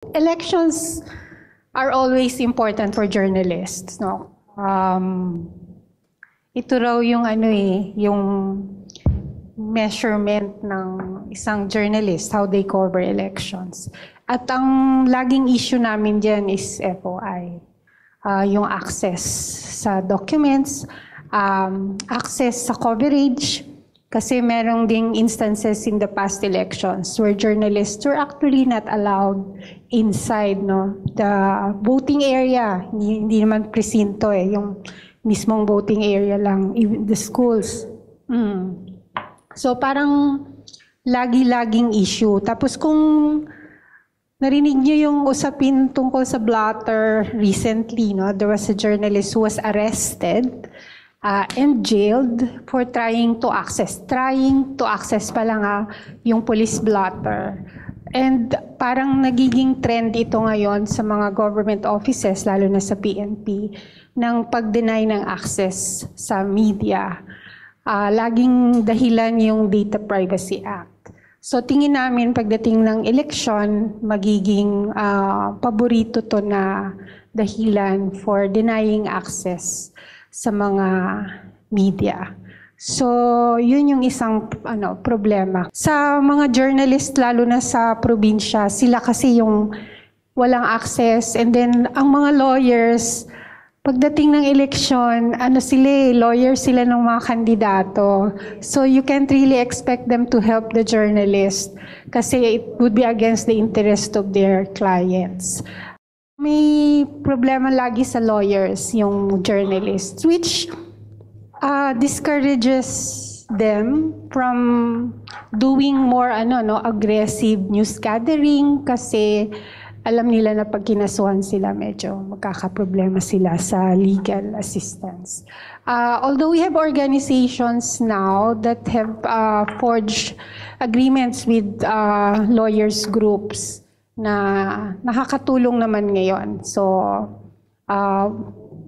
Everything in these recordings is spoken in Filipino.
Elections are always important for journalists, no? Ito raw yung yung measurement ng isang journalist, how they cover elections. At ang laging issue namin diyan is FOI. Yung access sa documents, access sa coverage, kasi merong ding instances in the past elections where journalists were actually not allowed inside the voting area. Hindi naman presinto yung mismong voting area lang, even the schools. So parang lagi-laging issue. Tapos kung narinig niyo yung usapin tungkol sa blotter recently, there was a journalist who was arrested and jailed for trying to access pa lang yung police blotter. And parang nagiging trend ito ngayon sa mga government offices, lalo na sa PNP, ng pag-deny ng access sa media. Laging dahilan yung Data Privacy Act. So tingin namin pagdating ng eleksyon, magiging paborito to na dahilan for denying access sa mga media. So, yun yung isang problema. Sa mga journalist, lalo na sa probinsya, sila kasi yung walang access. And then, ang mga lawyers, pagdating ng eleksyon, lawyers sila ng mga kandidato. So, you can't really expect them to help the journalist kasi it would be against the interest of their clients. May problema lagi sa lawyers, yung journalists, which discourages them from doing more aggressive news gathering kasi alam nila na pag kinasuhan sila, medyo magkakaproblema sila sa legal assistance. Although we have organizations now that have forged agreements with lawyers groups na nakakatulong naman ngayon. So,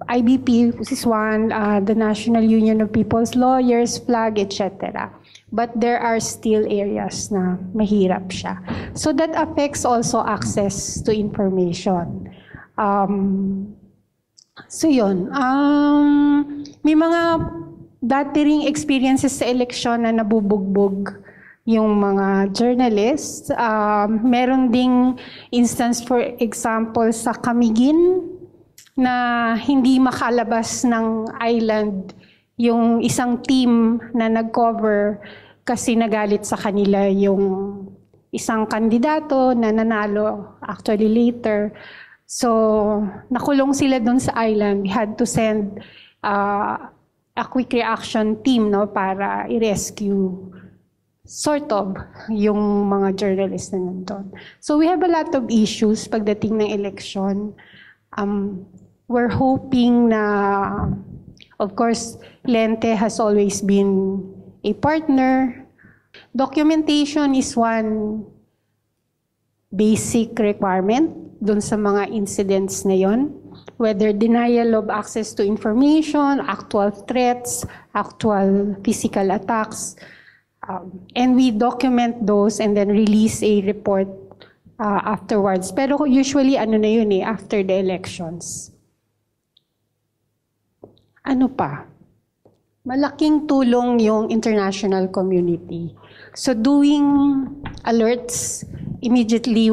IBP is one, the National Union of People's Lawyers, FLAG, etc. But there are still areas na mahirap siya. So that affects also access to information. So yun. May mga dati ring experiences sa eleksyon na nabubugbog yung mga journalists. Meron ding instance, for example, sa Camiguin, na hindi makalabas ng island yung isang team na nag-cover kasi nagalit sa kanila yung isang kandidato na nanalo actually later. So, nakulong sila dun sa island. We had to send a quick reaction team para i-rescue sort of yung mga journalists na nandun. So, we have a lot of issues pagdating ng election. We're hoping na, of course, Lente has always been a partner. Documentation is one basic requirement dun sa mga incidents na yon. Whether denial of access to information, actual threats, actual physical attacks. And we document those and then release a report afterwards. Pero usually, after the elections. Ano pa? Malaking tulong yung international community. So doing alerts immediately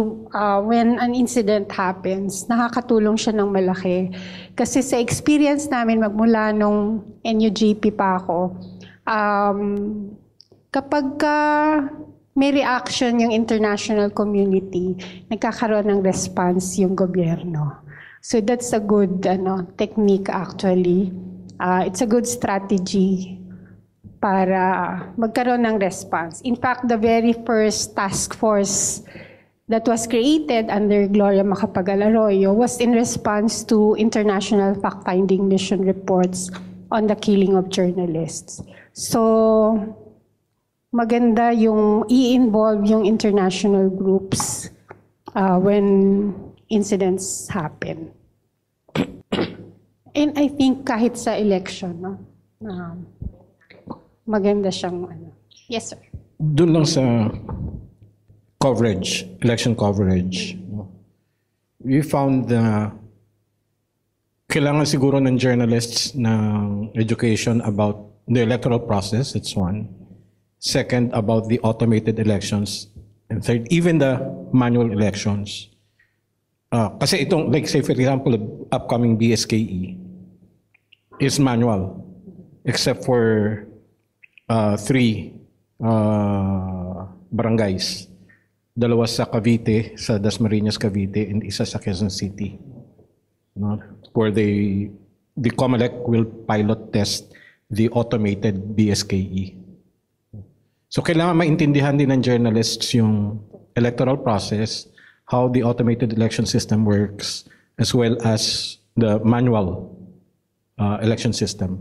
when an incident happens, nakakatulong siya ng malaki. Kasi sa experience namin magmula nung NUJP pa ako, kapag may reaction yung international community, nagkakaroon ng response yung gobyerno. So that's a good technique actually. It's a good strategy para magkaroon ng response. In fact, the very first task force that was created under Gloria Macapagal-Arroyo was in response to international fact-finding mission reports on the killing of journalists. So, maganda yung i-involve yung international groups when incidents happen. And I think kahit sa election, maganda siyang Yes, sir. Doon lang sa coverage, election coverage. we found na kailangan siguro ng journalists ng education about the electoral process, it's one. Second, about the automated elections. And third, even the manual elections. Kasi itong, like say for example, the upcoming BSKE is manual, except for 3 barangays. 2 sa Cavite, sa Dasmariñas, Cavite, and isa sa Quezon City. No? Where the COMELEC will pilot test the automated BSKE. So kailangan maintindihan din ng journalists yung electoral process, how the automated election system works, as well as the manual election system.